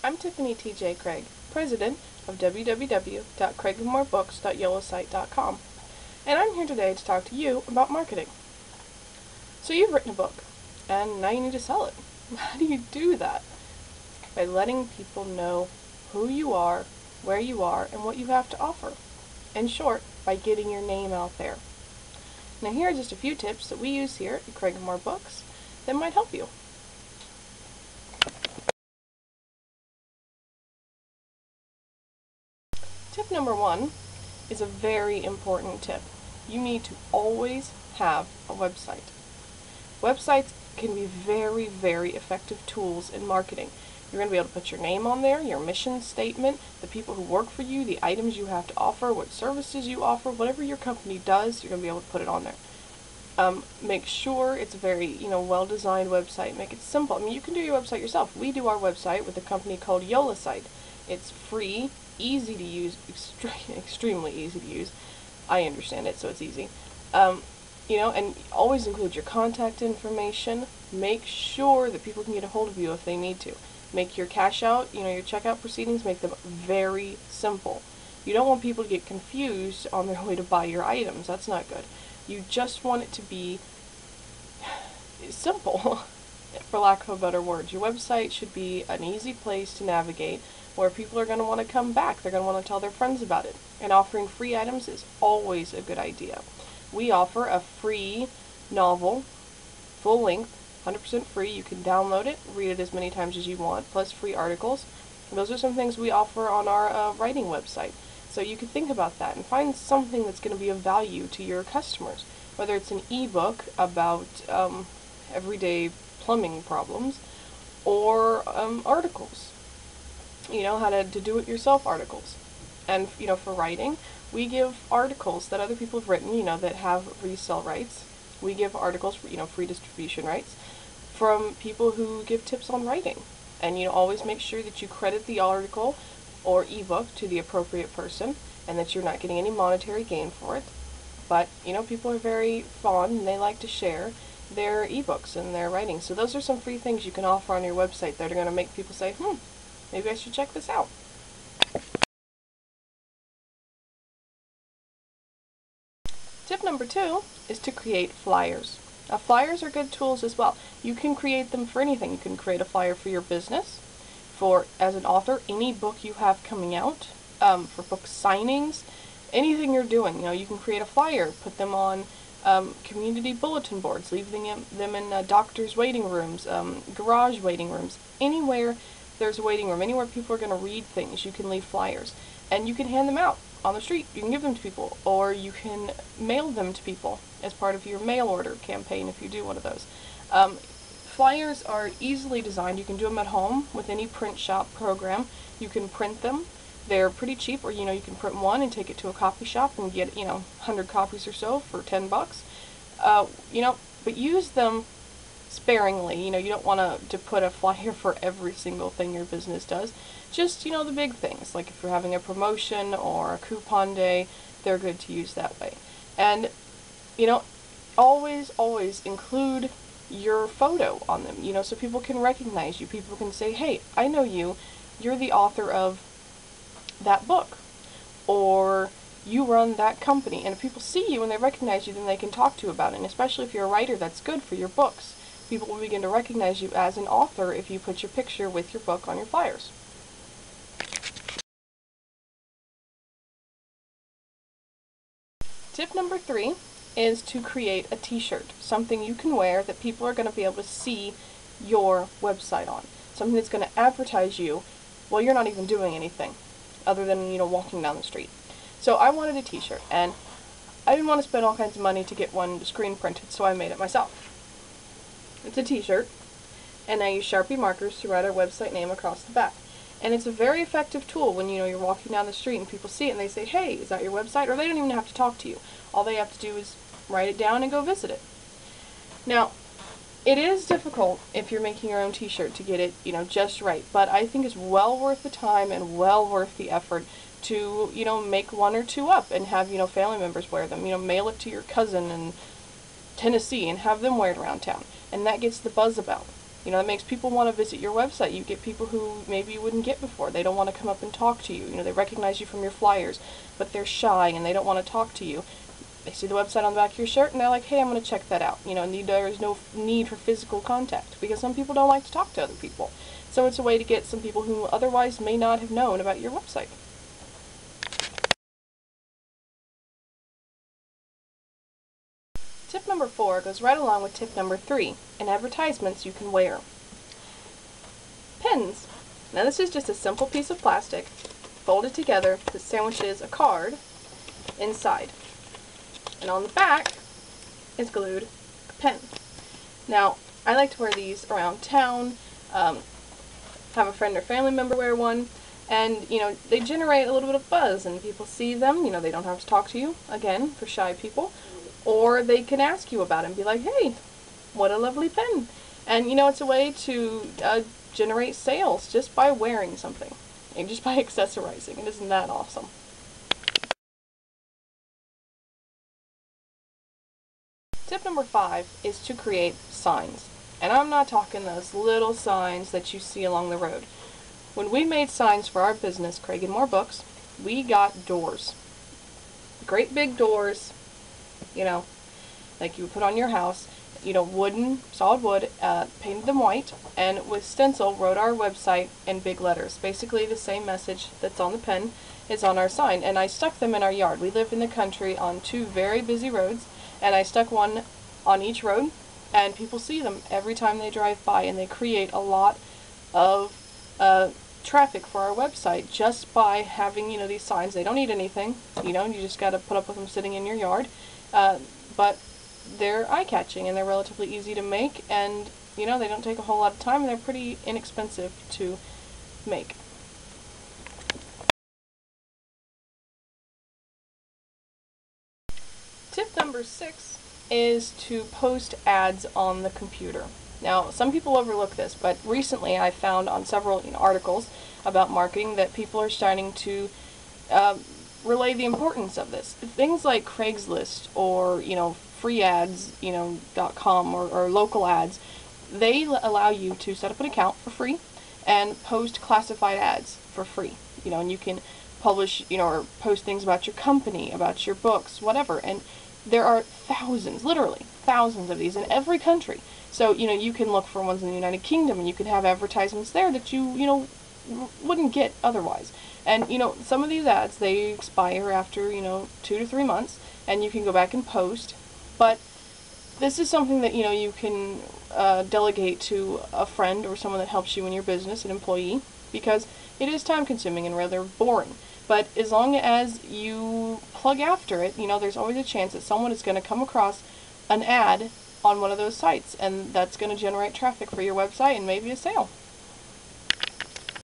I'm Tiffany T.J. Craig, President of www.craigandmorebooks.yolosite.com, and I'm here today to talk to you about marketing. So you've written a book, and now you need to sell it. How do you do that? By letting people know who you are, where you are, and what you have to offer. In short, by getting your name out there. Now here are just a few tips that we use here at Craig and More Books that might help you. Tip number 1 is a very important tip. You need to always have a website. Websites can be very, very effective tools in marketing. You're going to be able to put your name on there, your mission statement, the people who work for you, the items you have to offer, what services you offer, whatever your company does, you're going to be able to put it on there. Make sure it's a very, well-designed website. Make it simple. I mean, you can do your website yourself. We do our website with a company called Yolosite. It's free, easy to use, extremely easy to use. I understand it, so it's easy. And always include your contact information. Make sure that people can get a hold of you if they need to. Make your cash out, your checkout proceedings, make them very simple. You don't want people to get confused on their way to buy your items. That's not good. You just want it to be simple, for lack of a better word. Your website should be an easy place to navigate where people are going to want to come back. They're going to want to tell their friends about it. And offering free items is always a good idea. We offer a free novel, full length, 100% free. You can download it, read it as many times as you want, plus free articles. Those are some things we offer on our writing website. So you can think about that and find something that's going to be of value to your customers. Whether it's an ebook about everyday plumbing problems or articles. How to do-it-yourself articles. And, for writing, we give articles that other people have written, that have resale rights. We give articles for, free distribution rights from people who give tips on writing. And, always make sure that you credit the article or ebook to the appropriate person and that you're not getting any monetary gain for it. But, people are very fond and they like to share their ebooks and their writing. So those are some free things you can offer on your website that are going to make people say, maybe I should check this out. Tip number 2 is to create flyers. Now, flyers are good tools as well. You can create them for anything. You can create a flyer for your business, as an author, any book you have coming out, for book signings, anything you're doing. You can create a flyer, put them on community bulletin boards, leave them in doctors' waiting rooms, garage waiting rooms, anywhere there's a waiting room, anywhere people are going to read things, you can leave flyers. And you can hand them out on the street. You can give them to people, or you can mail them to people as part of your mail order campaign if you do one of those. Flyers are easily designed. You can do them at home with any print shop program. You can print them. They're pretty cheap, or you can print one and take it to a copy shop and get 100 copies or so for $10. But use them sparingly. You don't want to put a flyer for every single thing your business does. Just the big things, like if you're having a promotion or a coupon day, they're good to use that way. And always include your photo on them, so people can recognize you. People can say, hey, I know you're the author of that book, or you run that company. And if people see you and they recognize you, then they can talk to you about it. And especially if you're a writer, that's good for your books. People will begin to recognize you as an author if you put your picture with your book on your flyers. Tip number 3 is to create a t-shirt, something you can wear that people are going to be able to see your website on, something that's going to advertise you while you're not even doing anything other than walking down the street. So I wanted a t-shirt, and I didn't want to spend all kinds of money to get one screen printed, so I made it myself. It's a t-shirt, and I use Sharpie markers to write our website name across the back. And it's a very effective tool when you're walking down the street and people see it and they say, hey, is that your website? Or they don't even have to talk to you. All they have to do is write it down and go visit it. Now, it is difficult if you're making your own t-shirt to get it, just right. But I think it's well worth the time and well worth the effort to, make one or two up and have, family members wear them. Mail it to your cousin in Tennessee and have them wear it around town. And that gets the buzz about. You know, it makes people want to visit your website. You get people who maybe you wouldn't get before. They don't want to come up and talk to you. You know, they recognize you from your flyers, but they're shy and they don't want to talk to you. They see the website on the back of your shirt and they're like, hey, I'm going to check that out. You know, there's no need for physical contact because some people don't like to talk to other people. So it's a way to get some people who otherwise may not have known about your website. Tip number 4 goes right along with tip number 3. In advertisements you can wear. Pins. Now this is just a simple piece of plastic folded together that sandwiches a card inside. And on the back is glued a pen. Now, I like to wear these around town, have a friend or family member wear one, and, you know, they generate a little bit of buzz, and people see them, you know, they don't have to talk to you, again, for shy people, or they can ask you about it and be like, hey, what a lovely pen. And, you know, it's a way to generate sales just by wearing something, and just by accessorizing, and isn't that awesome? Tip number 5 is to create signs. And I'm not talking those little signs that you see along the road. When we made signs for our business, Craig and More Books, we got doors. Great big doors, you know, like you would put on your house, you know, wooden, solid wood, painted them white, and with stencil wrote our website in big letters. Basically the same message that's on the pen is on our sign, and I stuck them in our yard. We live in the country on 2 very busy roads, and I stuck one on each road, and people see them every time they drive by, and they create a lot of traffic for our website just by having, you know, these signs. They don't need anything, you know, you just got to put up with them sitting in your yard, but they're eye-catching and they're relatively easy to make, and, you know, they don't take a whole lot of time, and they're pretty inexpensive to make. Tip number 6 is to post ads on the computer. Now, some people overlook this, but recently I found on several articles about marketing that people are starting to relay the importance of this. Things like Craigslist or, freeads.com or local ads, they allow you to set up an account for free and post classified ads for free. And you can publish, or post things about your company, about your books, whatever. And there are thousands, literally thousands of these in every country. So, you can look for ones in the United Kingdom, and you can have advertisements there that you wouldn't get otherwise. And, some of these ads, they expire after, 2 to 3 months, and you can go back and post. But this is something that, you can delegate to a friend or someone that helps you in your business, an employee, because it is time consuming and rather boring. But as long as you plug after it, there's always a chance that someone is going to come across an ad on one of those sites, and that's going to generate traffic for your website and maybe a sale.